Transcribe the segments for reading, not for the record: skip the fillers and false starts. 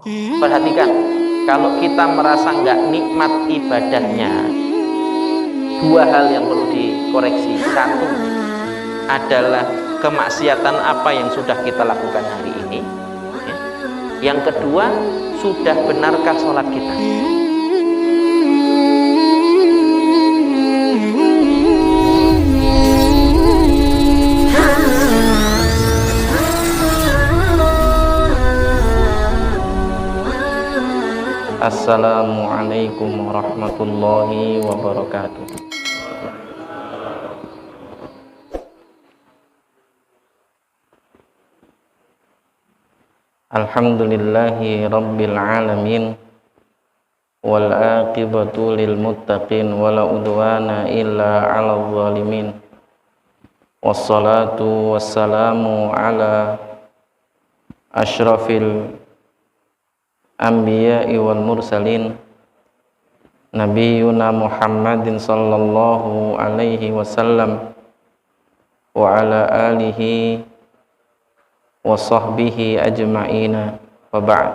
Perhatikan, kalau kita merasa nggak nikmat ibadahnya, dua hal yang perlu dikoreksi. Satu adalah kemaksiatan apa yang sudah kita lakukan hari ini. Yang kedua, sudah benarkah sholat kita? Assalamualaikum warahmatullahi wabarakatuh. Alhamdulillahi rabbil alamin, wal aqibatu lil muttaqin, wala udwana illa 'alal zalimin. Wassalatu wassalamu ala asyrafil anbiya'i wal mursalin, nabiyuna Muhammadin sallallahu alaihi wasallam wa ala alihi wa sahbihi ajma'ina, wa ba'd.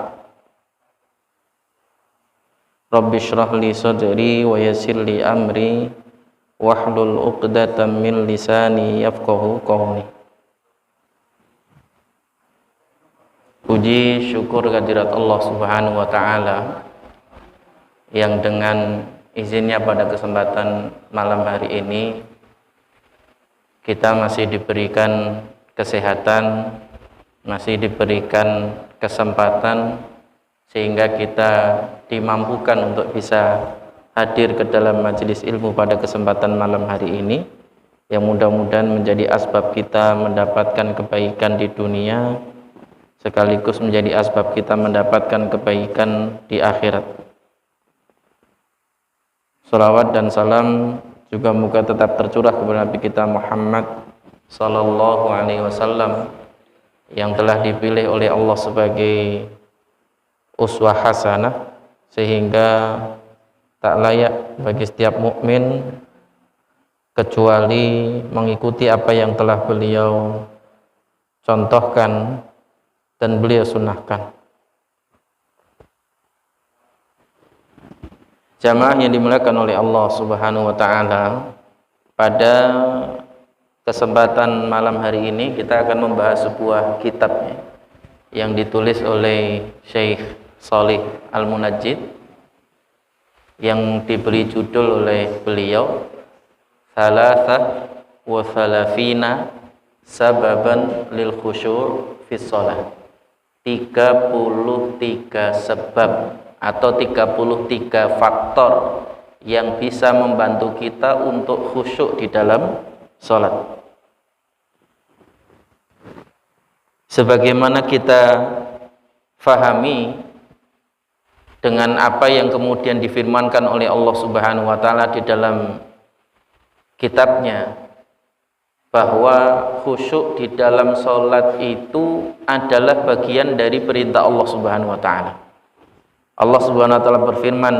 Rabbi shrah li sadri wa yassir li amri wahlul 'uqdatam min lisani yafqahu qawli. Puji syukur kehadirat Allah Subhanahu wa taala yang dengan izinnya pada kesempatan malam hari ini kita masih diberikan kesehatan, masih diberikan kesempatan sehingga kita dimampukan untuk bisa hadir ke dalam majelis ilmu pada kesempatan malam hari ini, yang mudah-mudahan menjadi asbab kita mendapatkan kebaikan di dunia sekaligus menjadi asbab kita mendapatkan kebaikan di akhirat. Salawat dan salam juga moga tetap tercurah kepada Nabi kita Muhammad sallallahu alaihi wasallam yang telah dipilih oleh Allah sebagai uswah hasanah, sehingga tak layak bagi setiap mukmin kecuali mengikuti apa yang telah beliau contohkan dan beliau sunnahkan. Jamaah yang dimuliakan oleh Allah Subhanahu wa taala, pada kesempatan malam hari ini kita akan membahas sebuah kitab yang ditulis oleh Syekh Shalih Al-Munajjid yang diberi judul oleh beliau Thalathah wa Thalafina Sababan lil Khusyu' fi Shalah. 33 sebab atau 33 faktor yang bisa membantu kita untuk khusyuk di dalam sholat. Sebagaimana kita fahami dengan apa yang kemudian difirmankan oleh Allah Subhanahu wa taala di dalam kitabnya, bahwa khusyuk di dalam sholat itu adalah bagian dari perintah Allah Subhanahu wa taala. Allah Subhanahu wa taala berfirman,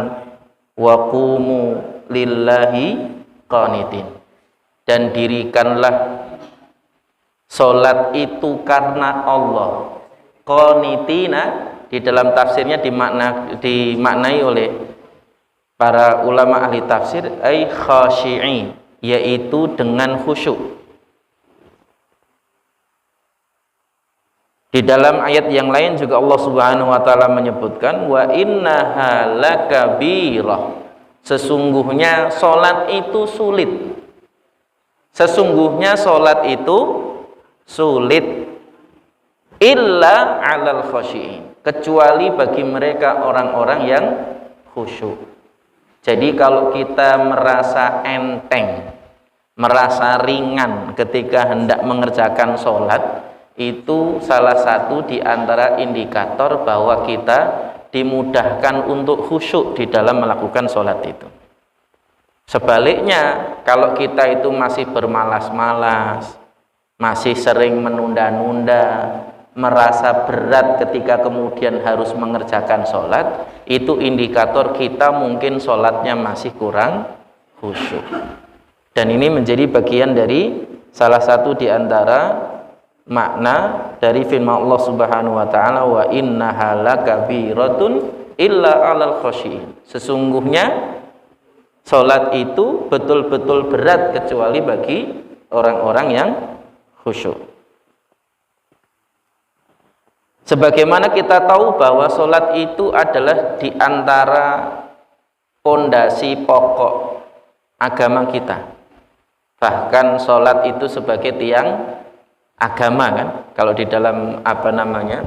wa qumu lillahi qanitin, dan dirikanlah sholat itu karena Allah. Qanitina di dalam tafsirnya dimaknai oleh para ulama ahli tafsir ay khashi'in, yaitu dengan khusyuk. Di dalam ayat yang lain juga Allah Subhanahu wa taala menyebutkan, wa innaha lakabirah, sesungguhnya salat itu sulit. Sesungguhnya salat itu sulit, illa 'alal khashi'in, kecuali bagi mereka orang-orang yang khusyuk. Jadi kalau kita merasa enteng, merasa ringan ketika hendak mengerjakan salat, itu salah satu di antara indikator bahwa kita dimudahkan untuk khusyuk di dalam melakukan sholat itu. Sebaliknya, kalau kita itu masih bermalas-malas, masih sering menunda-nunda, merasa berat ketika kemudian harus mengerjakan sholat, itu indikator kita mungkin sholatnya masih kurang khusyuk. Dan ini menjadi bagian dari salah satu di antara makna dari firman Allah Subhanahu wa taala, wa innaha lakabiratun illa 'alal khashiyin. Sesungguhnya salat itu betul-betul berat kecuali bagi orang-orang yang khusyuk. Sebagaimana kita tahu bahwa salat itu adalah di antara pondasi pokok agama kita. Bahkan salat itu sebagai tiang agama kan. Kalau di dalam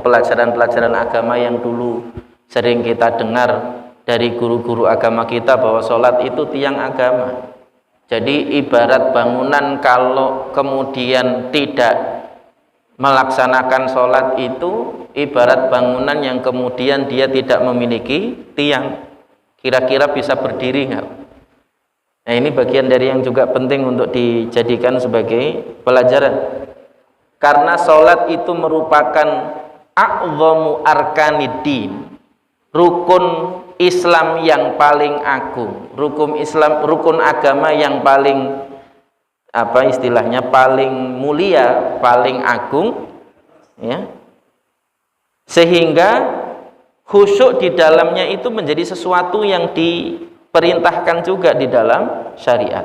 pelajaran-pelajaran agama yang dulu sering kita dengar dari guru-guru agama kita bahwa salat itu tiang agama. Jadi ibarat bangunan kalau kemudian tidak melaksanakan salat itu ibarat bangunan yang kemudian dia tidak memiliki tiang. Kira-kira bisa berdiri nggak? Nah, ini bagian dari yang juga penting untuk dijadikan sebagai pelajaran. Karena salat itu merupakan a'dhamu arkaniddin, rukun Islam yang paling agung, rukun agama yang paling paling mulia, paling agung, ya. Sehingga khusyuk di dalamnya itu menjadi sesuatu yang diperintahkan juga di dalam syariat.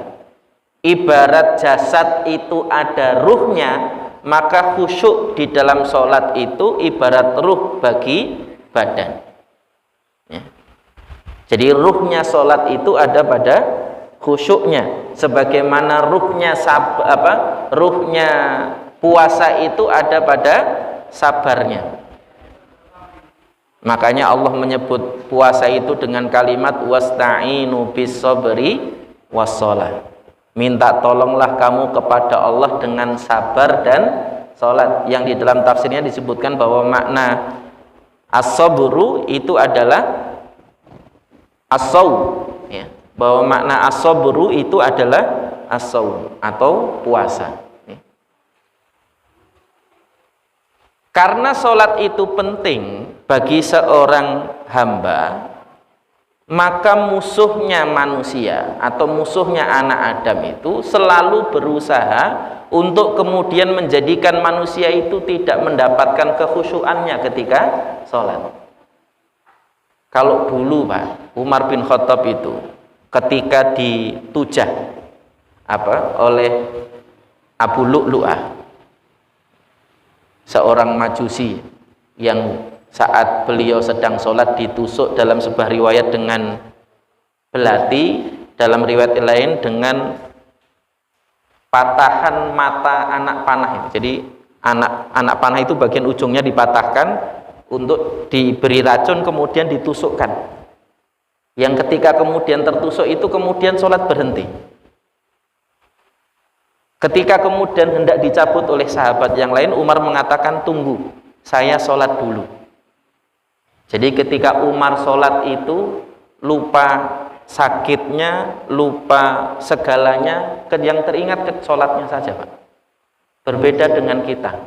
Ibarat jasad itu ada ruhnya, maka khusyuk di dalam sholat itu ibarat ruh bagi badan, ya. Jadi ruhnya sholat itu ada pada khusyuknya, sebagaimana ruhnya puasa itu ada pada sabarnya. Makanya Allah menyebut puasa itu dengan kalimat wasta'inu bis-sabri was-shalah. Minta tolonglah kamu kepada Allah dengan sabar dan sholat. Yang di dalam tafsirnya disebutkan bahwa makna as-sabru itu adalah as-saum, ya. Bahwa makna as-sabru itu adalah as-saum atau puasa, ya. Karena sholat itu penting bagi seorang hamba, maka musuhnya manusia atau musuhnya anak Adam itu selalu berusaha untuk kemudian menjadikan manusia itu tidak mendapatkan kekhusyuannya ketika sholat. Kalau dulu Pak Umar bin Khattab itu ketika ditujah oleh Abu Lu'lu'ah, seorang majusi yang saat beliau sedang sholat ditusuk dalam sebuah riwayat dengan belati, dalam riwayat lain dengan patahan mata anak panah. Jadi anak panah itu bagian ujungnya dipatahkan untuk diberi racun, kemudian ditusukkan. Yang ketika kemudian tertusuk itu kemudian sholat berhenti. Ketika kemudian hendak dicabut oleh sahabat yang lain, Umar mengatakan, tunggu, saya sholat dulu. Jadi ketika Umar sholat itu lupa sakitnya, lupa segalanya, yang teringat ke sholatnya saja Pak. Berbeda dengan kita,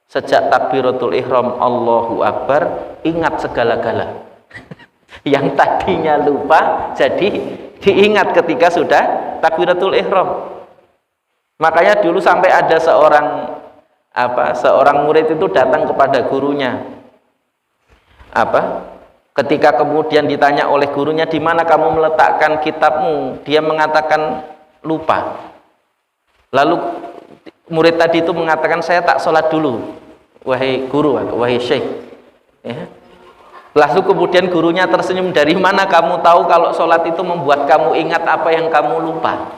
sejak takbiratul ihram Allahu Akbar ingat segala-gala. Yang tadinya lupa jadi diingat ketika sudah takbiratul ihram. Makanya dulu sampai ada seorang murid itu datang kepada gurunya. Ketika kemudian ditanya oleh gurunya, di mana kamu meletakkan kitabmu? Dia mengatakan lupa. Lalu murid tadi itu mengatakan, saya tak sholat dulu, wahai guru atau wahai syekh, ya. Lalu kemudian gurunya tersenyum, dari mana kamu tahu kalau sholat itu membuat kamu ingat apa yang kamu lupa?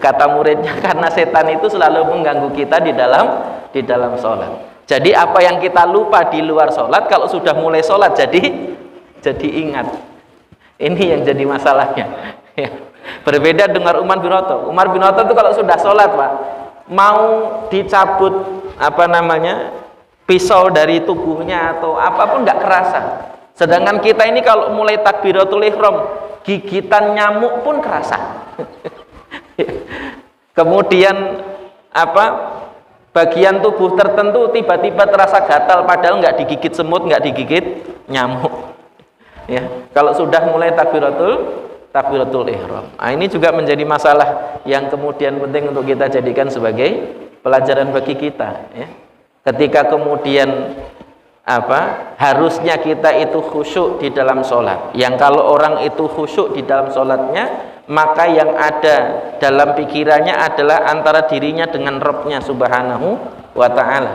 Kata muridnya, karena setan itu selalu mengganggu kita di dalam sholat. Jadi apa yang kita lupa di luar sholat, kalau sudah mulai sholat jadi ingat. Ini yang jadi masalahnya. Berbeda dengan Umar bin Khattab. Umar bin Khattab itu kalau sudah sholat Pak, mau dicabut pisau dari tubuhnya atau apapun nggak kerasa. Sedangkan kita ini kalau mulai takbiratul ihram, gigitan nyamuk pun kerasa. Kemudian bagian tubuh tertentu tiba-tiba terasa gatal, padahal nggak digigit semut, nggak digigit nyamuk, ya. Kalau sudah mulai takbiratul ihram, ini juga menjadi masalah yang kemudian penting untuk kita jadikan sebagai pelajaran bagi kita ya. Ketika kemudian harusnya kita itu khusyuk di dalam sholat, yang kalau orang itu khusyuk di dalam sholatnya, maka yang ada dalam pikirannya adalah antara dirinya dengan Rabb-nya subhanahu wa ta'ala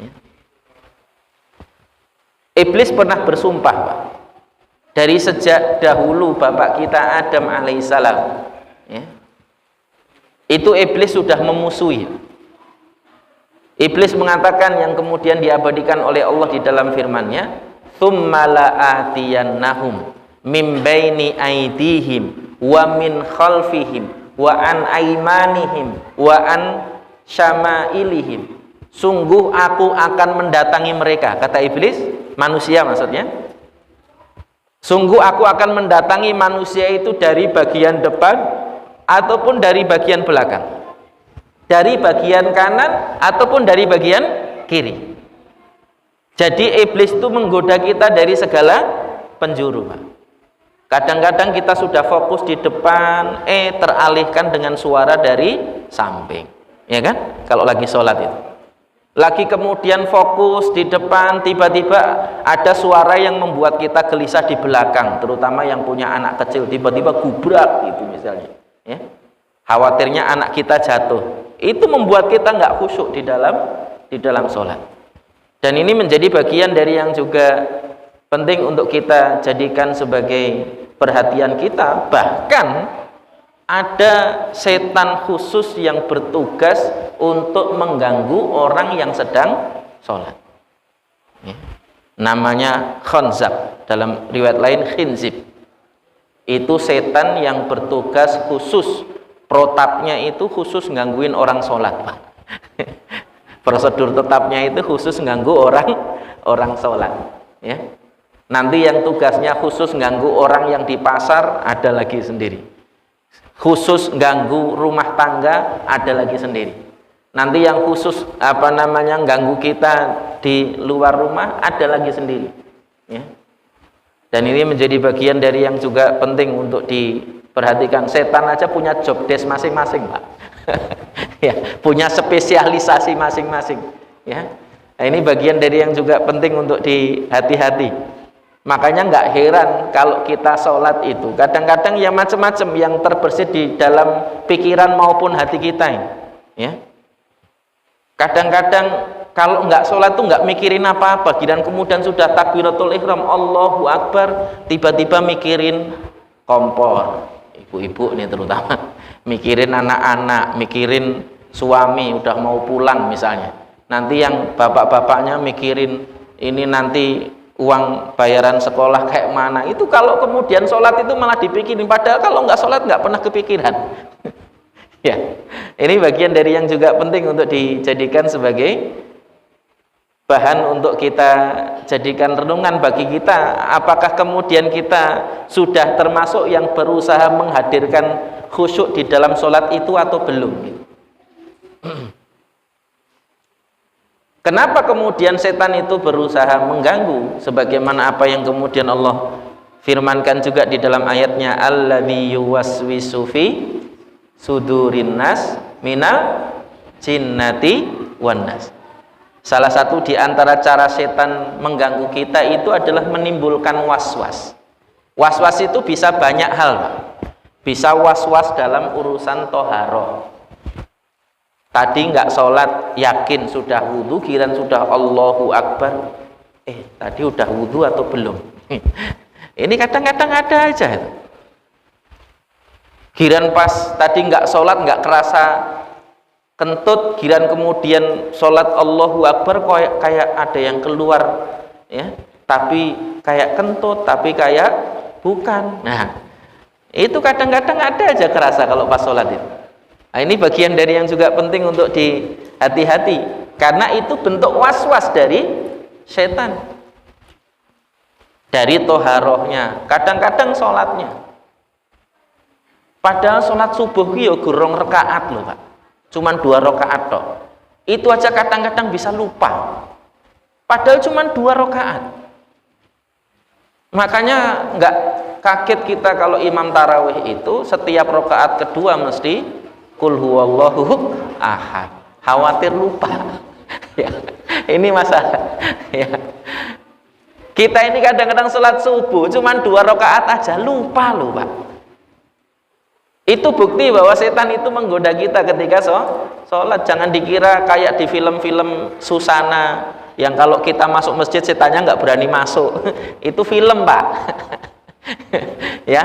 ya. Iblis pernah bersumpah, Pak, dari sejak dahulu bapak kita Adam alaihissalam ya. Itu iblis sudah memusuhi. Iblis mengatakan yang kemudian diabadikan oleh Allah di dalam firman-Nya, "Tsumma la'atiyannahum min baini aydihim wa min khalfihim wa an aymanihim wa an syama'ilihim." Sungguh aku akan mendatangi mereka, kata iblis, manusia maksudnya. Sungguh aku akan mendatangi manusia itu dari bagian depan ataupun dari bagian belakang, dari bagian kanan ataupun dari bagian kiri. Jadi iblis itu menggoda kita dari segala penjuru, Pak. Kadang-kadang kita sudah fokus di depan, teralihkan dengan suara dari samping, ya kan? Kalau lagi sholat itu, lagi kemudian fokus di depan, tiba-tiba ada suara yang membuat kita gelisah di belakang, terutama yang punya anak kecil, tiba-tiba gubrak gitu misalnya, ya. Khawatirnya anak kita jatuh. Itu membuat kita nggak khusyuk di dalam sholat. Dan ini menjadi bagian dari yang juga penting untuk kita jadikan sebagai perhatian kita. Bahkan ada setan khusus yang bertugas untuk mengganggu orang yang sedang sholat ya. Namanya khanzab, dalam riwayat lain khinzib. Itu setan yang bertugas khusus, protapnya itu khusus gangguin orang sholat, Pak. Prosedur tetapnya itu khusus ganggu orang sholat ya. Nanti yang tugasnya khusus ganggu orang yang di pasar ada lagi sendiri, khusus ganggu rumah tangga ada lagi sendiri. Nanti yang khusus ganggu kita di luar rumah ada lagi sendiri ya. Dan ini menjadi bagian dari yang juga penting untuk perhatikan. Setan aja punya job desk masing-masing, Pak. Ya, punya spesialisasi masing-masing ya. Nah, ini bagian dari yang juga penting untuk dihati-hati. Makanya nggak heran kalau kita sholat itu kadang-kadang ya macam-macam yang terbersit di dalam pikiran maupun hati kita ya. Kadang-kadang kalau nggak sholat tuh nggak mikirin apa-apa, dan kemudian sudah takbiratul ihram, Allahu Akbar, tiba-tiba mikirin kompor, ibu-ibu nih terutama, mikirin anak-anak, mikirin suami udah mau pulang misalnya. Nanti yang bapak-bapaknya mikirin ini nanti uang bayaran sekolah kayak mana. Itu kalau kemudian sholat itu malah dipikirin, padahal kalau nggak sholat nggak pernah kepikiran. Ya, ini bagian dari yang juga penting untuk dijadikan sebagai bahan untuk kita jadikan renungan bagi kita. Apakah kemudian kita sudah termasuk yang berusaha menghadirkan khusyuk di dalam sholat itu atau belum? Kenapa kemudian setan itu berusaha mengganggu? Sebagaimana apa yang kemudian Allah firmankan juga di dalam ayatnya, alladzi yuwaswisu fi sudurin nas minal jinnati wan nas. Salah satu di antara cara setan mengganggu kita itu adalah menimbulkan was-was. Was-was itu bisa banyak hal, Pak. Bisa was-was dalam urusan toharoh. Tadi nggak sholat, yakin sudah wudhu, kiran sudah Allahu Akbar. Tadi udah wudhu atau belum? Ini kadang-kadang ada aja. Giran pas tadi nggak sholat, nggak kerasa kentut, giran kemudian sholat Allahu Akbar kayak ada yang keluar ya, tapi kayak kentut, tapi kayak bukan. Nah, itu kadang-kadang ada aja kerasa kalau pas sholat itu. Nah, ini bagian dari yang juga penting untuk dihati-hati, karena itu bentuk was-was dari setan, dari toharohnya, kadang-kadang sholatnya. Padahal sholat subuh ya gurung rakaat loh, Pak. Cuman 2 rakaat toh. Itu aja kadang-kadang bisa lupa. Padahal cuman 2 rakaat. Makanya nggak kaget kita kalau imam tarawih itu setiap rakaat kedua mesti qul huwallahu ahad. khawatir lupa. Ya, ini masalah. Ya. Kita ini kadang-kadang sholat subuh cuman 2 rakaat aja lupa loh Pak. Itu bukti bahwa setan itu menggoda kita ketika sholat. Jangan dikira kayak di film-film Susana yang kalau kita masuk masjid setannya nggak berani masuk. Itu film Pak. Ya,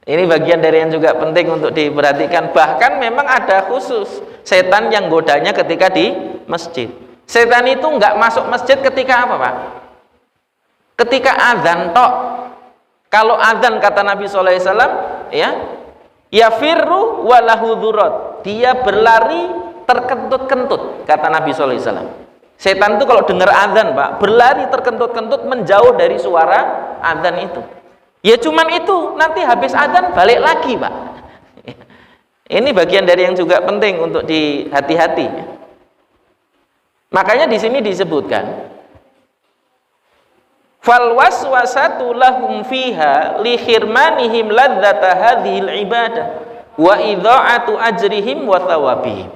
ini bagian dari yang juga penting untuk diperhatikan. Bahkan memang ada khusus setan yang godanya ketika di masjid. Setan itu nggak masuk masjid ketika apa Pak? Ketika azan tok. Kalau azan kata Nabi SAW, ya, yafirru walahu dzurrat, dia berlari terkentut-kentut kata Nabi SAW. Setan itu kalau dengar azan Pak, berlari terkentut-kentut menjauh dari suara azan itu. Ya cuman itu, nanti habis azan balik lagi Pak. Ini bagian dari yang juga penting untuk dihati-hati. Makanya di sini disebutkan fal waswasatu lahum fiha li khirmanihim ladzata hadhil ibadah wa idha'atu ajrihim wa thawabihim.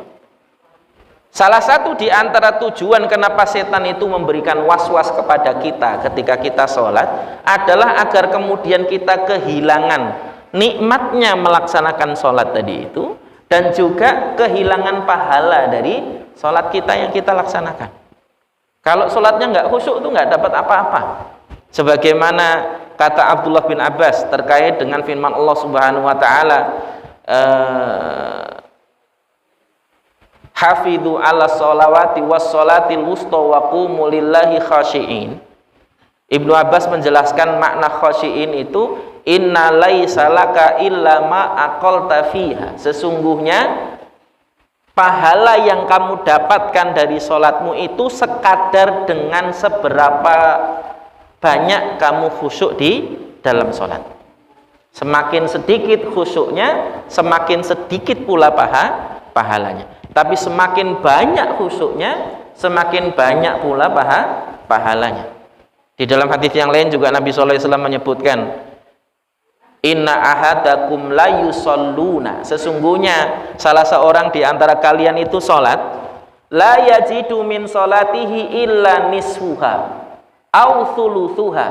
Salah satu di antara tujuan kenapa setan itu memberikan was-was kepada kita ketika kita sholat adalah agar kemudian kita kehilangan nikmatnya melaksanakan sholat tadi itu, dan juga kehilangan pahala dari sholat kita yang kita laksanakan. Kalau sholatnya nggak khusyuk itu nggak dapat apa-apa. Sebagaimana kata Abdullah bin Abbas terkait dengan firman Allah Subhanahu wa taala, hafidhu ala sholawati was sholatil wusta wa qumu lillahi khashiin. Ibnu Abbas menjelaskan makna khashiin itu inna laisa laka illa ma aqalta fiha. Sesungguhnya pahala yang kamu dapatkan dari sholatmu itu sekadar dengan seberapa banyak kamu khusyuk di dalam sholat. Semakin sedikit khusyuknya, semakin sedikit pula pahalanya. Tapi semakin banyak khusyuknya, semakin banyak pula pahalanya. Di dalam hadis yang lain juga Nabi SAW menyebutkan, inna ahadakum la yusalluna, sesungguhnya salah seorang di antara kalian itu sholat, la yajidu min sholatihi illa nisfuha au thuluthuha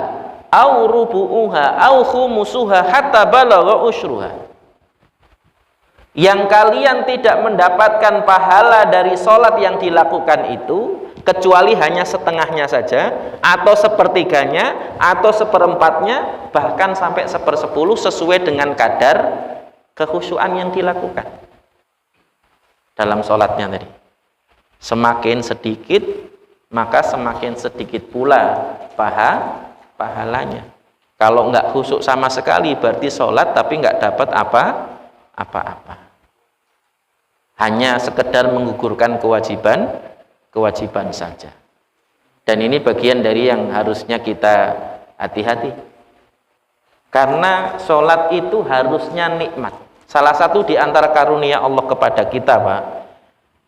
au rubu'uha au khumusuha hatta balagha usyruha. Yang kalian tidak mendapatkan pahala dari sholat yang dilakukan itu kecuali hanya setengahnya saja, atau sepertiganya, atau seperempatnya, bahkan sampai 1/10 sesuai dengan kadar kekhusyuan yang dilakukan dalam sholatnya tadi. Semakin sedikit, maka semakin sedikit pula pahalanya. Kalau nggak khusyuk sama sekali berarti sholat tapi nggak dapat apa-apa. Hanya sekedar menggugurkan kewajiban saja. Dan ini bagian dari yang harusnya kita hati-hati. Karena sholat itu harusnya nikmat. Salah satu di antara karunia Allah kepada kita Pak,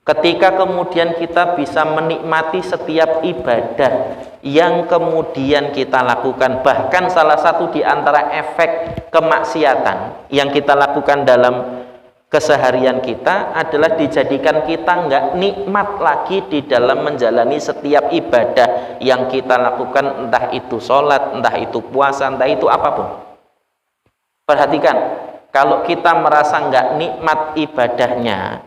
ketika kemudian kita bisa menikmati setiap ibadah yang kemudian kita lakukan, bahkan salah satu di antara efek kemaksiatan yang kita lakukan dalam keseharian kita adalah dijadikan kita nggak nikmat lagi di dalam menjalani setiap ibadah yang kita lakukan, entah itu sholat, entah itu puasa, entah itu apapun. Perhatikan, kalau kita merasa nggak nikmat ibadahnya,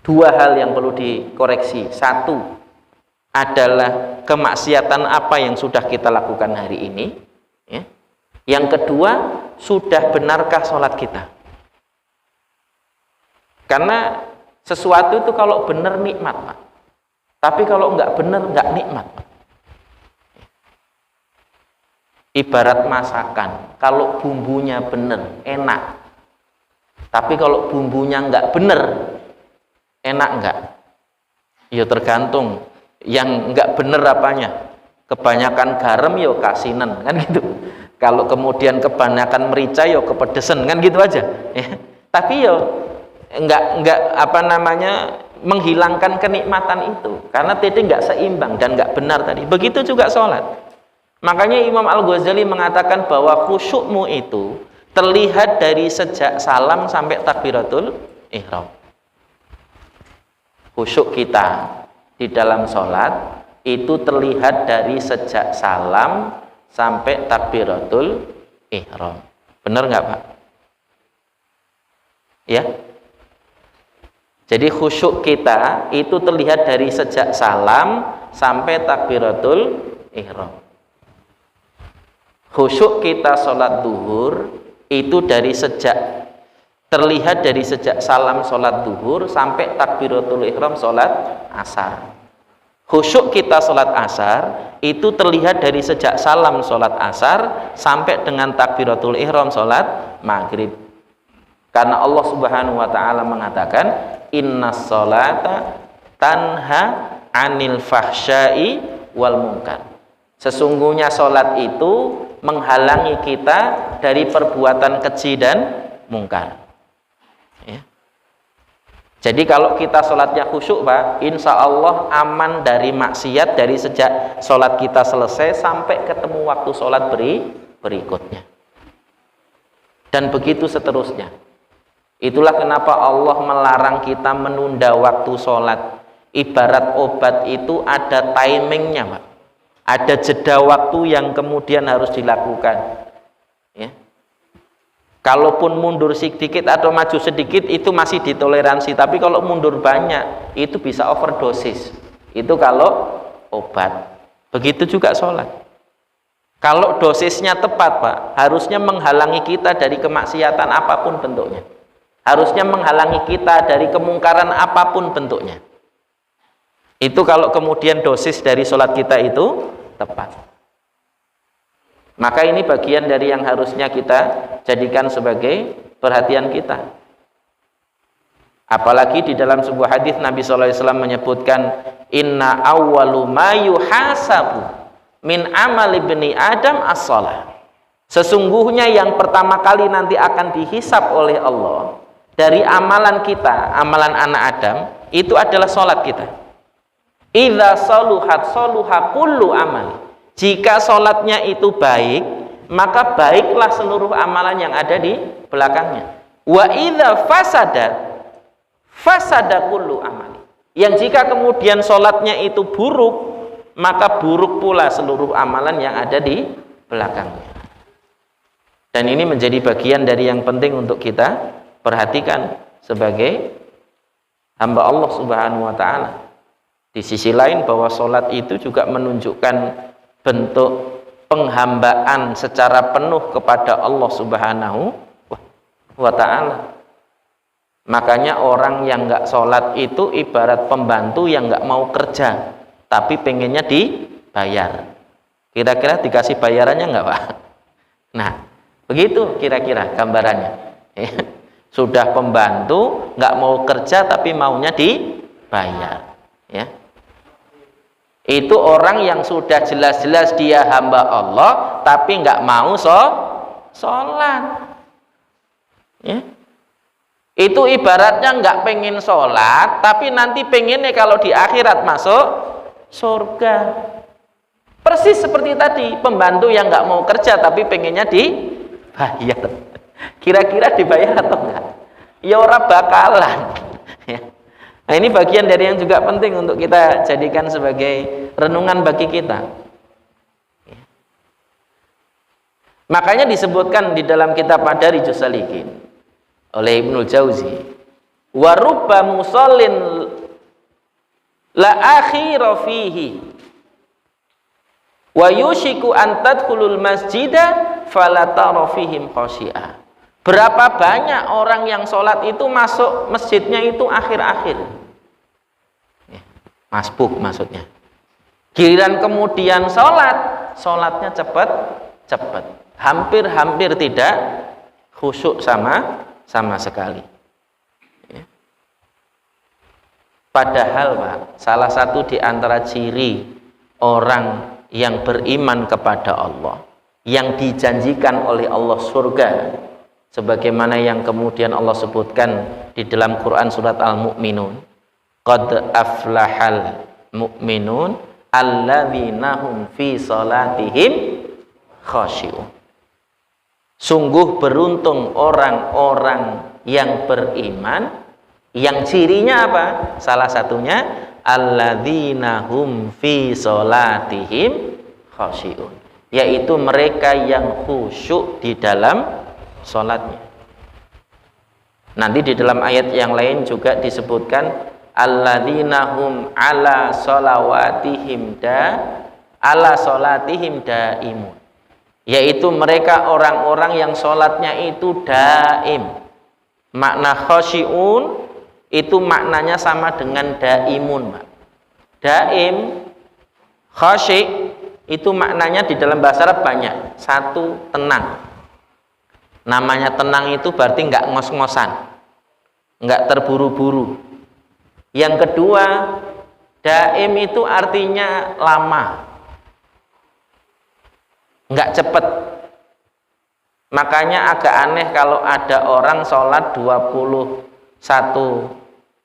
2 hal yang perlu dikoreksi. 1 adalah kemaksiatan apa yang sudah kita lakukan hari ini, ya. Yang kedua, sudah benarkah sholat kita? Karena sesuatu itu kalau benar nikmat Pak, tapi kalau nggak benar nggak nikmat Pak. Ibarat masakan, kalau bumbunya benar enak, tapi kalau bumbunya nggak benar, enak enggak? Ya tergantung yang enggak bener apanya. Kebanyakan garam ya kasinan, kan gitu. Kalau kemudian kebanyakan merica ya kepedesan, kan gitu aja. Ya. Tapi ya enggak menghilangkan kenikmatan itu, karena tadi enggak seimbang dan enggak benar tadi. Begitu juga sholat. Makanya Imam Al-Ghazali mengatakan bahwa khusyukmu itu terlihat dari sejak salam sampai takbiratul ihram. khusyuk kita di dalam sholat itu terlihat dari sejak salam sampai takbiratul ihram. Benar nggak Pak? Ya. Jadi khusyuk kita itu terlihat dari sejak salam sampai takbiratul ihram. Khusyuk kita sholat duhur itu terlihat dari sejak salam sholat duhur sampai takbiratul ihram sholat asar. Khusyuk kita sholat asar itu terlihat dari sejak salam sholat asar sampai dengan takbiratul ihram sholat maghrib. Karena Allah Subhanahu wa ta'ala mengatakan innas sholata tanha anil fahsyai wal munkar. Sesungguhnya sholat itu menghalangi kita dari perbuatan keji dan mungkar. Ya. Jadi kalau kita sholatnya khusyuk Pak, insya Allah aman dari maksiat dari sejak sholat kita selesai sampai ketemu waktu sholat berikutnya. Dan begitu seterusnya. Itulah kenapa Allah melarang kita menunda waktu sholat. Ibarat obat itu ada timingnya Pak. Ada jeda waktu yang kemudian harus dilakukan. Ya. Kalaupun mundur sedikit atau maju sedikit itu masih ditoleransi, tapi kalau mundur banyak itu bisa overdosis. Itu kalau obat. Begitu juga sholat. Kalau dosisnya tepat Pak, harusnya menghalangi kita dari kemaksiatan apapun bentuknya. Harusnya menghalangi kita dari kemungkaran apapun bentuknya. Itu kalau kemudian dosis dari sholat kita itu tepat. Maka ini bagian dari yang harusnya kita jadikan sebagai perhatian kita. Apalagi di dalam sebuah hadis Nabi SAW menyebutkan inna awwalu ma yuhasabu min amali ibni Adam as-shalah. Sesungguhnya yang pertama kali nanti akan dihisab oleh Allah dari amalan kita, amalan anak Adam, itu adalah sholat kita. Idza saluhat saluha kullu amali. Jika sholatnya itu baik, maka baiklah seluruh amalan yang ada di belakangnya. Wa idza fasadat fasada kullu amali. Yang jika kemudian sholatnya itu buruk, maka buruk pula seluruh amalan yang ada di belakangnya. Dan ini menjadi bagian dari yang penting untuk kita perhatikan sebagai hamba Allah Subhanahu wa ta'ala. Di sisi lain bahwa sholat itu juga menunjukkan bentuk penghambaan secara penuh kepada Allah Subhanahu wa ta'ala. Makanya orang yang nggak sholat itu ibarat pembantu yang nggak mau kerja tapi pengennya dibayar. Kira-kira dikasih bayarannya nggak Pak? Nah, begitu kira-kira gambarannya. Sudah pembantu nggak mau kerja tapi maunya dibayar. Ya. Itu orang yang sudah jelas-jelas dia hamba Allah tapi nggak mau sholat. Ya. Itu ibaratnya nggak pengen sholat tapi nanti pengennya kalau di akhirat masuk surga. Persis seperti tadi pembantu yang nggak mau kerja tapi pengennya dibayar. Kira-kira dibayar atau enggak? Ya ora bakalan. Ya. Nah ini bagian dari yang juga penting untuk kita jadikan sebagai renungan bagi kita. Ya. Makanya disebutkan di dalam kitab Madarijus Salikin oleh Ibnul Jauzi, wa rubba musallin la akhira fihi wa yushiku an tadkhulul masjida fala tara fihim khashi'a. Berapa banyak orang yang sholat itu masuk masjidnya itu akhir-akhir, masbuk maksudnya. Giliran kemudian sholatnya cepat, hampir tidak khusyuk sama sekali. Ya. Padahal Pak, salah satu di antara ciri orang yang beriman kepada Allah, yang dijanjikan oleh Allah surga, sebagaimana yang kemudian Allah sebutkan di dalam Quran surat Al-Mu'minun, qad aflahal mu'minun alladzina hum fi salatihim khashi'un. Sungguh beruntung orang-orang yang beriman Yang cirinya apa? Salah satunya alladzina hum fi sholatihim khasyi'un, yaitu mereka yang khusyuk di dalam sholatnya. Nanti di dalam ayat yang lain juga disebutkan alladzina hum ala sholatihim daimun, yaitu mereka orang-orang yang sholatnya itu daim. Makna khasyi'un itu maknanya sama dengan daimun, Pak. Daim, khasyi' itu maknanya di dalam bahasa Arab banyak. Satu, tenang. Namanya tenang itu berarti nggak ngos-ngosan, nggak terburu-buru. Yang kedua, daim itu artinya lama, nggak cepet. Makanya agak aneh kalau ada orang sholat 21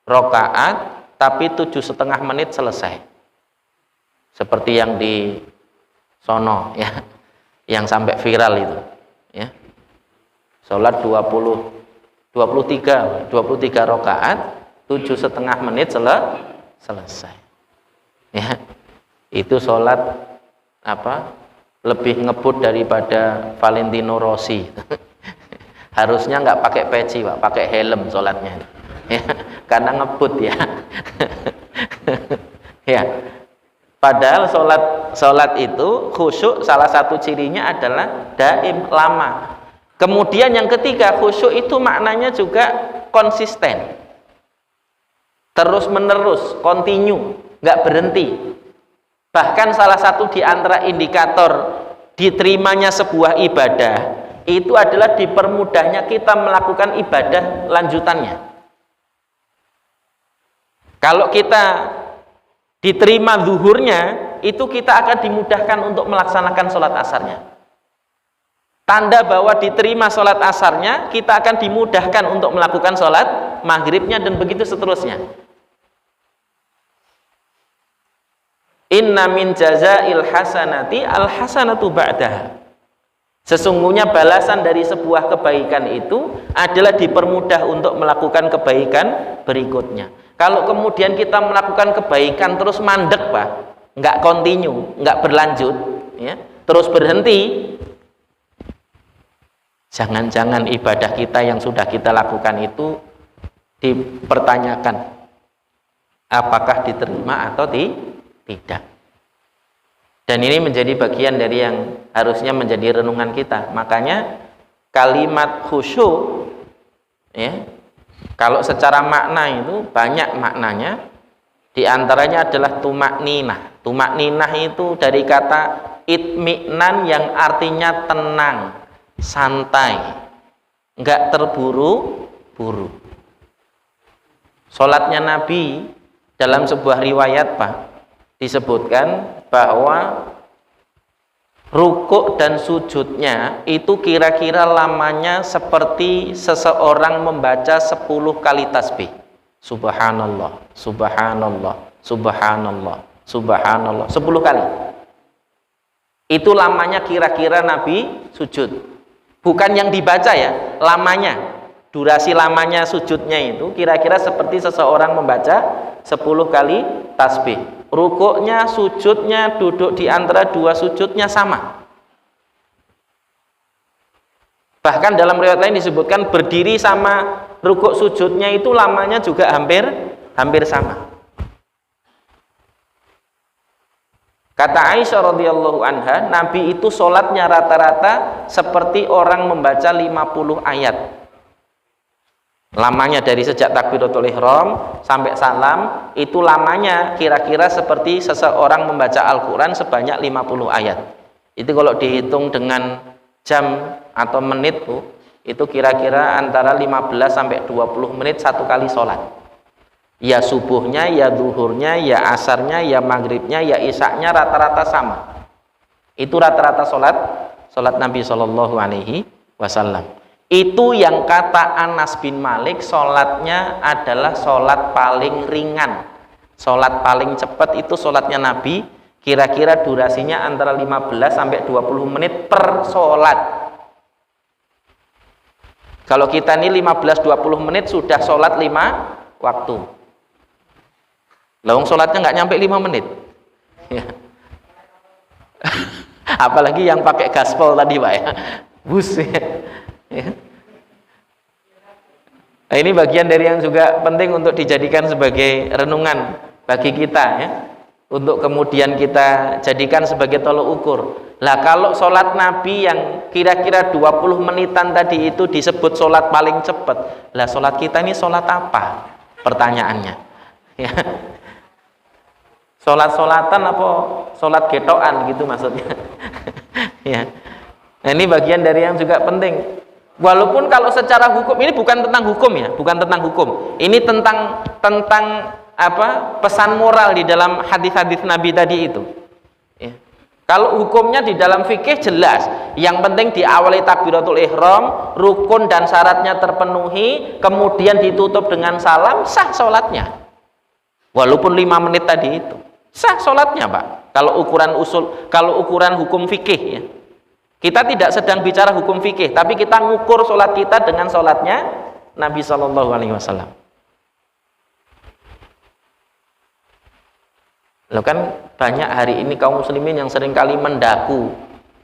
rakaat tapi 7,5 menit selesai, seperti yang di sono ya, yang sampai viral itu ya, sholat 23 rakaat 7,5 menit selesai ya. Itu sholat apa, lebih ngebut daripada Valentino Rossi. Harusnya nggak pakai peci, Pak, pakai helm sholatnya ya, karena ngebut ya. Ya, padahal sholat itu khusyuk, salah satu cirinya adalah daim, lama. Kemudian yang ketiga, khusyuk itu maknanya juga konsisten, terus menerus, continue, nggak berhenti. Bahkan salah satu di antara indikator diterimanya sebuah ibadah itu adalah dipermudahnya kita melakukan ibadah lanjutannya. Kalau kita diterima zuhurnya, itu kita akan dimudahkan untuk melaksanakan sholat asarnya. Tanda bahwa diterima sholat asarnya, kita akan dimudahkan untuk melakukan sholat maghribnya, dan begitu seterusnya. Inna min jazail hasanati al hasanatu ba'daha. Sesungguhnya balasan dari sebuah kebaikan itu adalah dipermudah untuk melakukan kebaikan berikutnya. Kalau kemudian kita melakukan kebaikan terus mandek, Pak, nggak continue, nggak berlanjut ya, terus berhenti, jangan-jangan ibadah kita yang sudah kita lakukan itu dipertanyakan apakah diterima atau tidak. Dan ini menjadi bagian dari yang harusnya menjadi renungan kita. Makanya kalimat khusyuk ya, kalau secara makna itu banyak maknanya. Di antaranya adalah tumakninah. Tumakninah itu dari kata itmi'nan yang artinya tenang, santai, enggak terburu-buru. Salatnya Nabi dalam sebuah riwayat, Pak, disebutkan bahwa rukuk dan sujudnya itu kira-kira lamanya seperti seseorang membaca 10 kali tasbih. Subhanallah, subhanallah, subhanallah, subhanallah, 10 kali. Itu lamanya kira-kira Nabi sujud. Bukan yang dibaca ya, lamanya. Durasi lamanya sujudnya itu kira-kira seperti seseorang membaca 10 kali tasbih. Rukuknya, sujudnya, duduk di antara dua sujudnya sama. Bahkan dalam riwayat lain disebutkan berdiri sama rukuk sujudnya itu lamanya juga hampir sama. Kata Aisyah radhiyallahu anha, Nabi itu sholatnya rata-rata seperti orang membaca 50 ayat. Lamanya dari sejak takbiratul ihram sampai salam itu lamanya kira-kira seperti seseorang membaca Al-Quran sebanyak 50 ayat. Itu kalau dihitung dengan jam atau menit itu kira-kira antara 15 sampai 20 menit satu kali sholat. Ya subuhnya, ya zuhurnya, ya asarnya, ya maghribnya, ya isaknya rata-rata sama. Itu rata-rata sholat Nabi Shallallahu Alaihi Wasallam. Itu yang kata Anas bin Malik, sholatnya adalah sholat paling ringan, sholat paling cepat itu sholatnya Nabi, kira-kira durasinya antara 15 sampai 20 menit per sholat. Kalau kita ini 15-20 menit sudah sholat 5 waktu. Lawang sholatnya nggak nyampe 5 menit. Ya. Apalagi yang pakai gaspol tadi Pak ya. Bus ya. Ya. Nah, ini bagian dari yang juga penting untuk dijadikan sebagai renungan bagi kita ya. Untuk kemudian kita jadikan sebagai tolok ukur. Lah kalau sholat Nabi yang kira-kira 20 menitan tadi itu disebut sholat paling cepat. Lah sholat kita ini sholat apa? Pertanyaannya. Ya. Sholat-sholatan apa sholat getokan gitu maksudnya. Ya. Nah, ini bagian dari yang juga penting. Walaupun kalau secara hukum ini bukan tentang hukum ya, bukan tentang hukum. Ini tentang apa? Pesan moral di dalam hadis-hadis Nabi tadi itu. Ya. Kalau hukumnya di dalam fikih jelas, yang penting diawali takbiratul ihram, rukun dan syaratnya terpenuhi, kemudian ditutup dengan salam, sah sholatnya. Walaupun 5 menit tadi itu. Sah sholatnya Pak, kalau ukuran hukum fikih ya. Kita tidak sedang bicara hukum fikih, tapi kita ngukur sholat kita dengan sholatnya Nabi SAW. Loh kan banyak hari ini kaum muslimin yang seringkali mendaku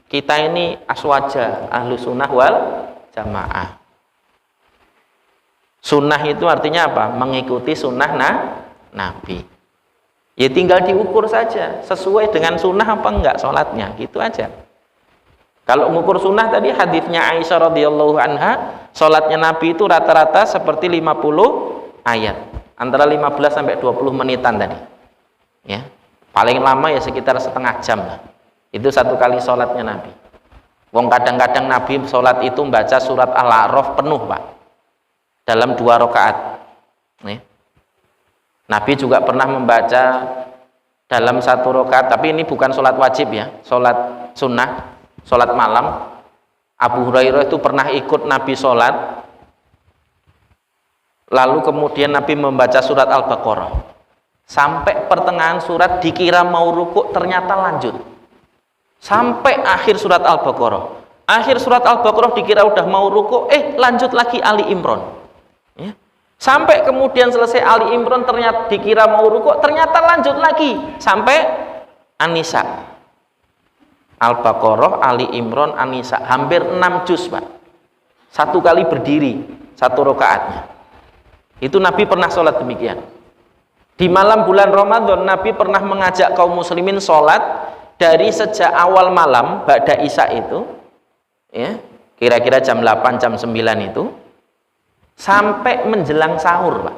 kita ini aswaja, ahlu sunnah wal jamaah. Sunnah itu artinya apa? Mengikuti sunnah Nabi. Ya tinggal diukur saja, sesuai dengan sunnah apa enggak sholatnya, gitu aja. Kalau mengukur sunnah tadi hadisnya Aisyah radhiyallahu anha, sholatnya Nabi itu rata-rata seperti 50 ayat, antara 15 sampai 20 menitan tadi. Ya, paling lama ya sekitar setengah jam lah. Itu satu kali sholatnya Nabi. Wong kadang-kadang Nabi sholat itu membaca surat Al-A'raf penuh Pak, dalam 2 rakaat. Ya. Nabi juga pernah membaca dalam 1 rakaat, tapi ini bukan sholat wajib ya, sholat sunnah, sholat malam. Abu Hurairah itu pernah ikut Nabi sholat, lalu kemudian Nabi membaca surat Al-Baqarah sampai pertengahan surat, dikira mau rukuk, ternyata lanjut sampai akhir surat Al-Baqarah. Akhir surat Al-Baqarah dikira udah mau rukuk, lanjut lagi Ali Imran ya. Sampai kemudian selesai Ali Imran, ternyata dikira mau rukuk, ternyata lanjut lagi sampai An-Nisa. Al-Baqarah, Ali Imran, An-Nisa, hampir 6 juz Pak. Satu kali berdiri, 1 rakaatnya. Itu Nabi pernah sholat demikian. Di malam bulan Ramadan, Nabi pernah mengajak kaum muslimin sholat dari sejak awal malam, ba'da Isya itu, ya, kira-kira jam 8, jam 9 itu, sampai menjelang sahur Pak.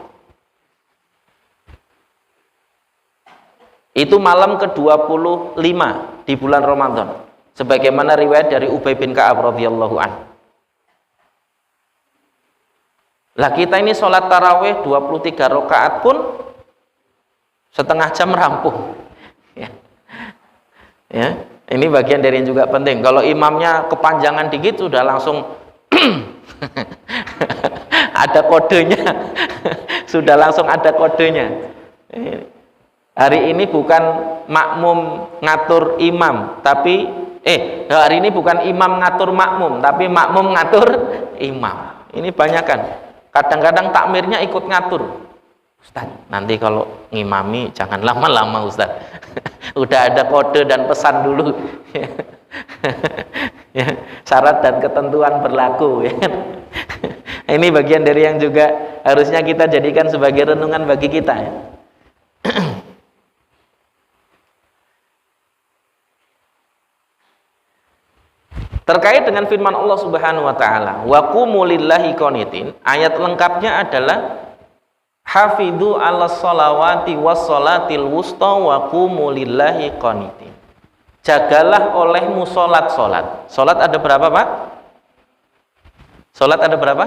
Itu malam ke-25 di bulan Ramadan, sebagaimana riwayat dari Ubay bin Ka'ab radhiyallahu anhu. Lah kita ini sholat tarawih 23 rakaat pun setengah jam rampung ya. Ya, ini bagian dari yang juga penting. Kalau imamnya kepanjangan dikit sudah langsung ada kodenya. Sudah langsung ada kodenya. Hari ini bukan makmum ngatur imam, tapi hari ini bukan imam ngatur makmum, tapi makmum ngatur imam. Ini banyak kan. Kadang-kadang takmirnya ikut ngatur. Ustaz, nanti kalau ngimami jangan lama-lama Ustaz. Udah ada kode dan pesan dulu. Ya, syarat dan ketentuan berlaku ya. Ini bagian dari yang juga harusnya kita jadikan sebagai renungan bagi kita ya. Terkait dengan firman Allah Subhanahu wa taala, wa qumu lillahi qanitin, ayat lengkapnya adalah hafidhu 'alas sholawati was sholatil wusta wa qumu lillahi qanitin. Jagalah olehmu salat-salat. Salat ada berapa, Pak? Salat ada berapa?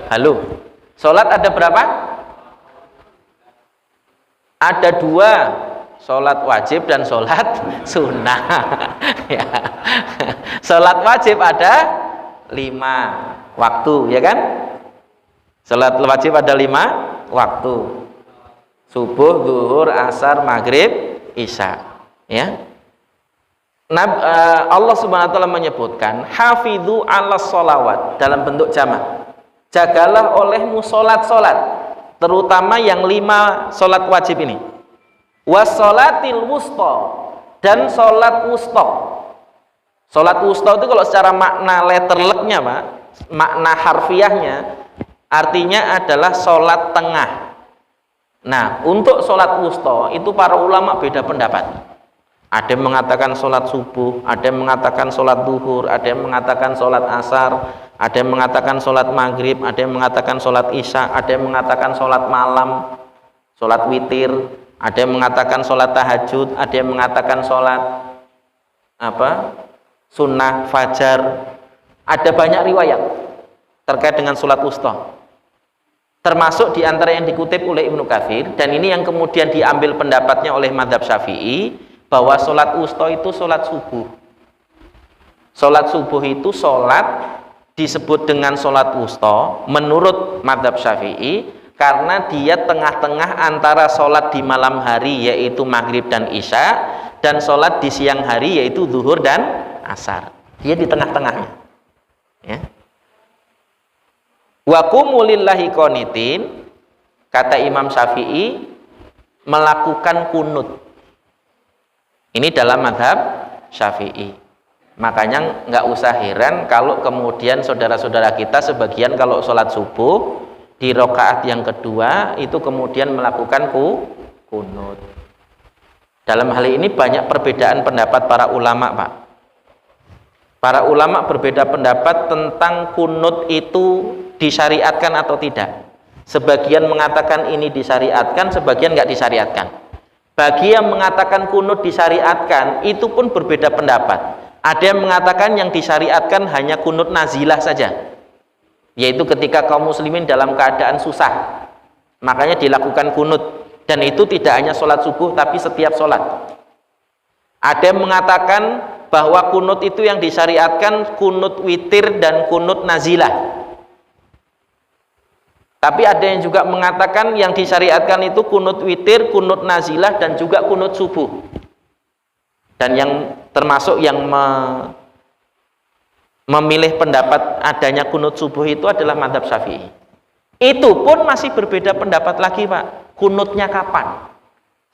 Halo. Salat ada berapa? Ada 2. Sholat wajib dan sholat sunnah. Ya. Sholat wajib ada 5 waktu, ya kan? Sholat wajib ada 5 waktu: subuh, zuhur, asar, maghrib, isya. Ya. Allah Subhanahu wa taala menyebutkan hafidhu 'alas sholawat dalam bentuk jamak. jagalah olehmu solat-solat, terutama yang 5 solat wajib ini. Wassolatil wusta, dan solat wusta. Solat wusta itu kalau secara makna letterleknya Pak, makna harfiahnya artinya adalah solat tengah. Nah, untuk solat wusta itu para ulama beda pendapat. Ada yang mengatakan solat subuh, ada yang mengatakan solat duhur, ada yang mengatakan solat asar, ada yang mengatakan solat maghrib, ada yang mengatakan solat isya, ada yang mengatakan solat malam, solat witir, ada yang mengatakan solat tahajud, ada yang mengatakan solat sunnah fajar. Ada banyak riwayat terkait dengan solat wusta. Termasuk di antara yang dikutip oleh Ibnu Katsir, dan ini yang kemudian diambil pendapatnya oleh mazhab Syafi'i, bahwa solat wusta itu solat subuh. Solat subuh itu solat disebut dengan solat wusta menurut mazhab Syafi'i karena dia tengah-tengah antara solat di malam hari yaitu maghrib dan isya, dan solat di siang hari yaitu zuhur dan asar. Dia di tengah-tengahnya, ya. Wa qumu lillahi qanitin, kata Imam Syafi'i, melakukan kunut. Ini dalam mazhab Syafi'i. Makanya nggak usah heran kalau kemudian saudara-saudara kita sebagian kalau sholat subuh di rakaat yang kedua itu kemudian melakukan kunut. Dalam hal ini banyak perbedaan pendapat para ulama, Pak. Para ulama berbeda pendapat tentang kunut itu disyariatkan atau tidak. Sebagian mengatakan ini disyariatkan, sebagian nggak disyariatkan. Bagi yang mengatakan kunut disyariatkan, itu pun berbeda pendapat. Ada yang mengatakan yang disyariatkan hanya kunut nazilah saja, yaitu ketika kaum muslimin dalam keadaan susah, makanya dilakukan kunut, dan itu tidak hanya sholat subuh tapi setiap sholat. Ada yang mengatakan bahwa kunut itu yang disyariatkan kunut witir dan kunut nazilah. Tapi ada yang juga mengatakan yang disyariatkan itu kunut witir, kunut nazilah, dan juga kunut subuh. Dan yang termasuk yang memilih pendapat adanya kunut subuh itu adalah mazhab Syafi'i. Itu pun masih berbeda pendapat lagi, Pak. Kunutnya kapan?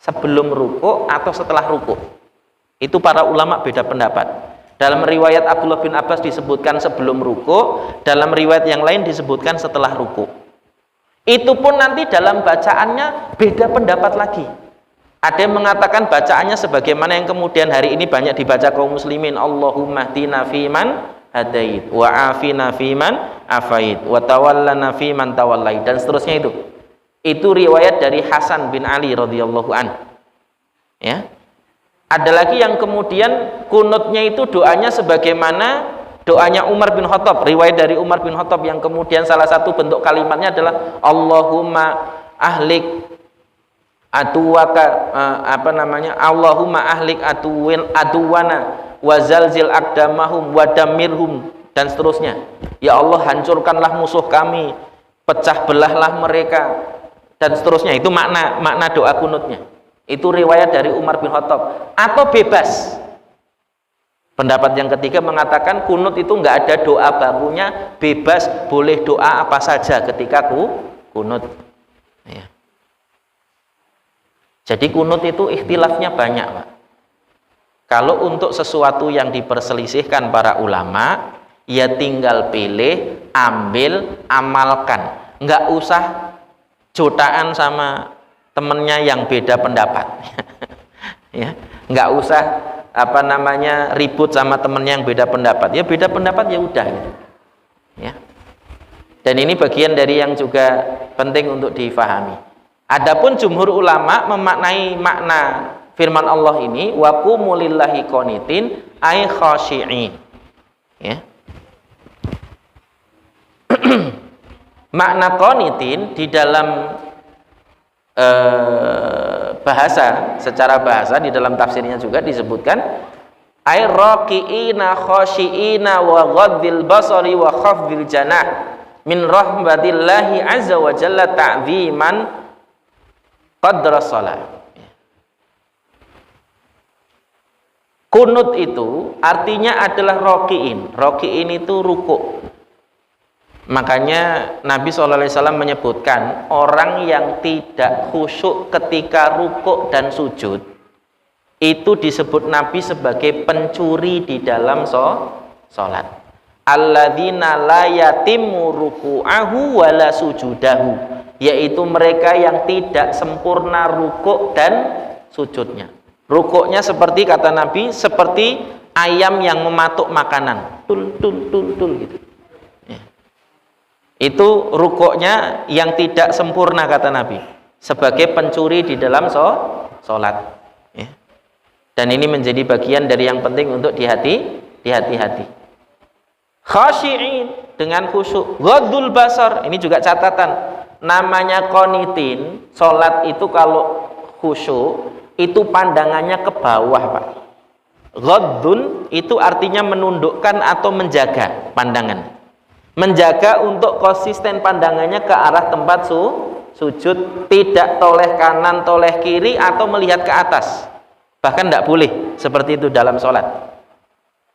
Sebelum ruku atau setelah ruku? Itu para ulama beda pendapat. Dalam riwayat Abdullah bin Abbas disebutkan sebelum ruku, dalam riwayat yang lain disebutkan setelah ruku. Itu pun nanti dalam bacaannya beda pendapat lagi. Ada yang mengatakan bacaannya sebagaimana yang kemudian hari ini banyak dibaca kaum muslimin, Allahumma hdina fiman hadait wa afina fiman afait wa tawallana fiman tawallait, dan seterusnya. Itu riwayat dari Hasan bin Ali radhiyallahu an. Ya. Ada lagi yang kemudian kunutnya itu doanya sebagaimana doanya Umar bin Khattab, riwayat dari Umar bin Khattab yang kemudian salah satu bentuk kalimatnya adalah Allahumma ahlik atuwaka Allahumma ahlik aduwana wa zalzil aqdamahum wa damirhum, dan seterusnya. Ya Allah, hancurkanlah musuh kami, pecah belahlah mereka, dan seterusnya. Itu makna doa kunutnya. Itu riwayat dari Umar bin Khattab. Atau bebas. Pendapat yang ketiga mengatakan kunut itu nggak ada doa bakunya, bebas, boleh doa apa saja ketika kunut. Ya. Jadi kunut itu ikhtilafnya banyak, Pak. Kalau untuk sesuatu yang diperselisihkan para ulama, ya tinggal pilih, ambil, amalkan. Nggak usah jotaan sama temennya yang beda pendapat. Ya, nggak usah ribut sama temennya yang beda pendapat. Ya beda pendapat ya udah gitu. Ya. Dan ini bagian dari yang juga penting untuk difahami. Adapun jumhur ulama memaknai makna firman Allah ini wa qumu lillahi qanitin ay khashi'in. Ya. Makna qanitin di dalam bahasa, secara bahasa di dalam tafsirnya juga disebutkan ay raqiina khashiina wa ghaddil basari wa khafdil janah min rahmatillahi azza wa jalla ta'ziman qadra shalah. Kunut itu artinya adalah raqiin. Raqiin itu ruku. Makanya Nabi SAW menyebutkan orang yang tidak khusyuk ketika rukuk dan sujud itu disebut Nabi sebagai pencuri di dalam sholat. Alladzina la yatimmu ruku'ahu wala sujudahu, yaitu mereka yang tidak sempurna rukuk dan sujudnya. Rukuknya seperti kata Nabi, seperti ayam yang mematuk makanan, tul tul tul tul gitu. Itu rukuknya yang tidak sempurna kata Nabi, sebagai pencuri di dalam sholat ya. Dan ini menjadi bagian dari yang penting untuk dihati-hati. Khashi'in, dengan khusyuk. Ghaddul basar, ini juga catatan, namanya qanitin, sholat itu kalau khusyuk itu pandangannya ke bawah, Pak. Ghaddun itu artinya menundukkan atau menjaga pandangan, menjaga untuk konsisten pandangannya ke arah tempat sujud, tidak toleh kanan, toleh kiri, atau melihat ke atas. Bahkan tidak boleh seperti itu dalam sholat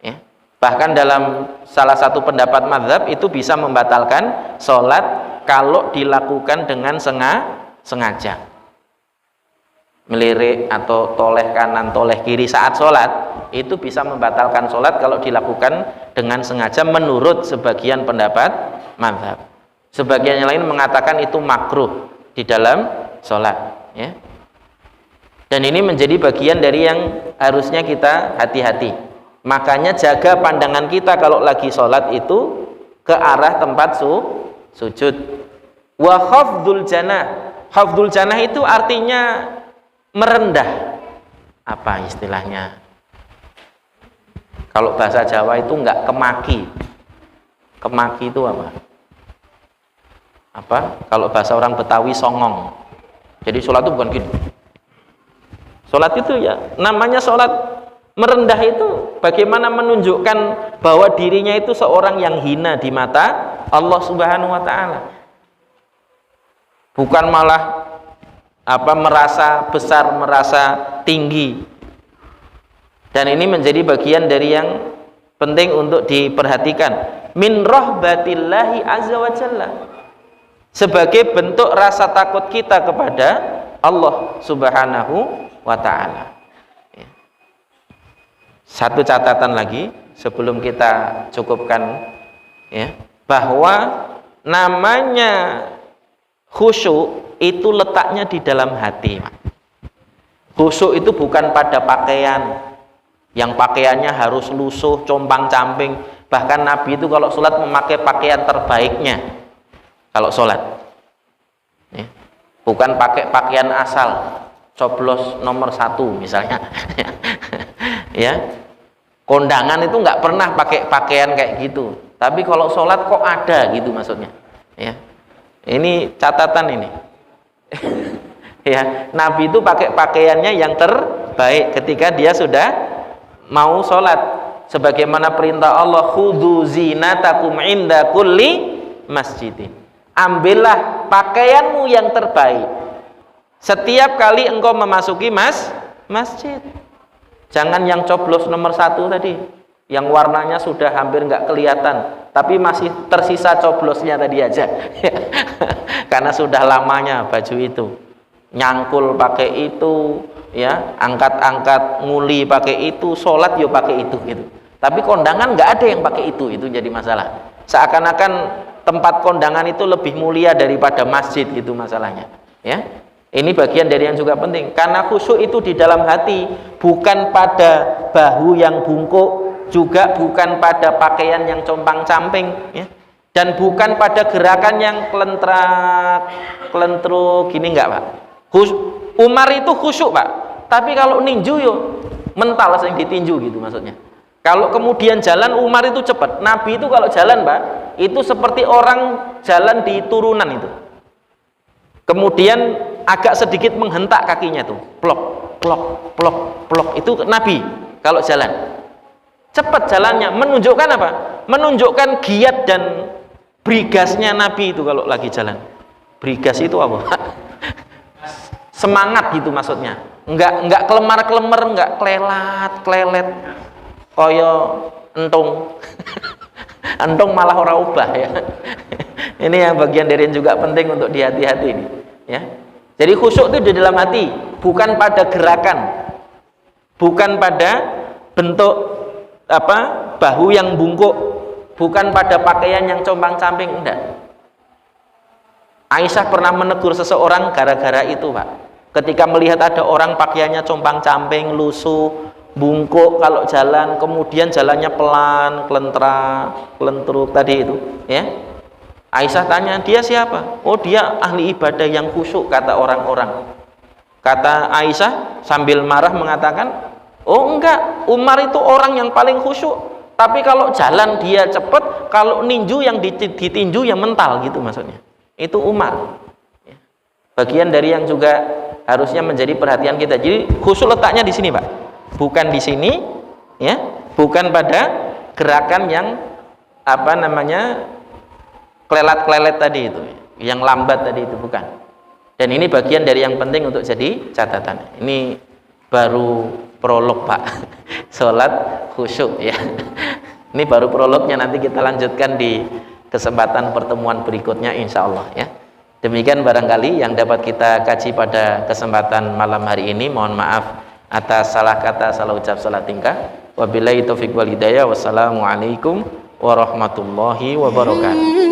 ya. Bahkan dalam salah satu pendapat mazhab itu bisa membatalkan sholat kalau dilakukan dengan sengaja, melirik atau toleh kanan, toleh kiri saat sholat, itu bisa membatalkan sholat kalau dilakukan dengan sengaja menurut sebagian pendapat mazhab. Sebagian yang lain mengatakan itu makruh di dalam sholat ya. Dan ini menjadi bagian dari yang harusnya kita hati-hati. Makanya jaga pandangan kita kalau lagi sholat itu ke arah tempat sujud. Wa khafdul janah, khafdul janah itu artinya merendah. Apa istilahnya? Kalau bahasa Jawa itu enggak kemaki. Kemaki itu apa? Apa? Kalau bahasa orang Betawi songong. Jadi sholat itu bukan gini. Sholat itu ya, namanya sholat merendah itu bagaimana menunjukkan bahwa dirinya itu seorang yang hina di mata Allah Subhanahu wa Ta'ala. Bukan malah merasa besar, merasa tinggi. Dan ini menjadi bagian dari yang penting untuk diperhatikan. Min rahbatillahi azza wa jalla, sebagai bentuk rasa takut kita kepada Allah Subhanahu wa Ta'ala. Satu catatan lagi sebelum kita cukupkan ya, bahwa namanya khusyuk itu letaknya di dalam hati. Khusyuk itu bukan pada pakaian, yang pakaiannya harus lusuh, compang-camping. Bahkan Nabi itu kalau sholat memakai pakaian terbaiknya kalau sholat ya. Bukan pakai pakaian asal, coblos nomor 1 misalnya ya. Kondangan itu nggak pernah pakai pakaian kayak gitu, tapi kalau sholat kok ada gitu maksudnya ya. Ini catatan ini ya. Nabi itu pakai pakaiannya yang terbaik ketika dia sudah mau sholat, sebagaimana perintah Allah, khudzu zinatakum inda kulli masjidin, ambillah pakaianmu yang terbaik setiap kali engkau memasuki masjid. Jangan yang coblos nomor 1 tadi, yang warnanya sudah hampir nggak kelihatan, tapi masih tersisa coblosnya tadi aja karena sudah lamanya baju itu. Nyangkul pakai itu ya, angkat-angkat nguli pakai itu, sholat yo pakai itu gitu. Tapi kondangan nggak ada yang pakai itu jadi masalah. Seakan-akan tempat kondangan itu lebih mulia daripada masjid gitu masalahnya ya. Ini bagian dari yang juga penting, karena khusyuk itu di dalam hati, bukan pada bahu yang bungkuk, juga bukan pada pakaian yang compang-camping ya. Dan bukan pada gerakan yang kelentruk gini, enggak Pak. Umar itu khusyuk Pak, tapi kalau ninju yo mental yang ditinju gitu maksudnya. Kalau kemudian jalan Umar itu cepat, Nabi itu kalau jalan Pak, itu seperti orang jalan di turunan itu. Kemudian agak sedikit menghentak kakinya tuh, plok, plok, plok, plok. Itu Nabi kalau jalan. Cepat jalannya, menunjukkan apa? Menunjukkan giat dan brigasnya Nabi itu kalau lagi jalan. Brigas itu apa? Semangat gitu maksudnya. Enggak kelemar-kelemar, enggak klelet. Koyo entung. Entung malah ora ubah ya. Ini yang bagian dari yang juga penting untuk dihati-hati ini, ya. Jadi khusyuk itu di dalam hati, bukan pada gerakan, bukan pada bentuk bahu yang bungkuk, bukan pada pakaian yang compang-camping, enggak. Aisyah pernah menegur seseorang gara-gara itu, Pak. Ketika melihat ada orang pakaiannya compang-camping, lusuh, bungkuk kalau jalan, kemudian jalannya pelan, kelentra, kelentruk tadi itu, ya. Aisyah tanya, dia siapa? Oh, dia ahli ibadah yang khusyuk, kata orang-orang. Kata Aisyah sambil marah mengatakan, oh enggak, Umar itu orang yang paling khusyuk. Tapi kalau jalan dia cepat, kalau ninju yang ditinju yang mental gitu maksudnya. Itu Umar. Bagian dari yang juga harusnya menjadi perhatian kita. Jadi khusyuk letaknya di sini, Pak. Bukan di sini, ya. Bukan pada gerakan yang klelet-klelet tadi itu, yang lambat tadi itu, bukan. Dan ini bagian dari yang penting untuk jadi catatan. Ini baru prolog, Pak. Salat khusyuk, ya. Ini baru prolognya, nanti kita lanjutkan di kesempatan pertemuan berikutnya insyaallah, ya. Demikian barangkali yang dapat kita kaji pada kesempatan malam hari ini. Mohon maaf atas salah kata, salah ucap, salah tingkah. Wabillahi taufiq wal hidayah. Wassalamualaikum warahmatullahi wabarakatuh.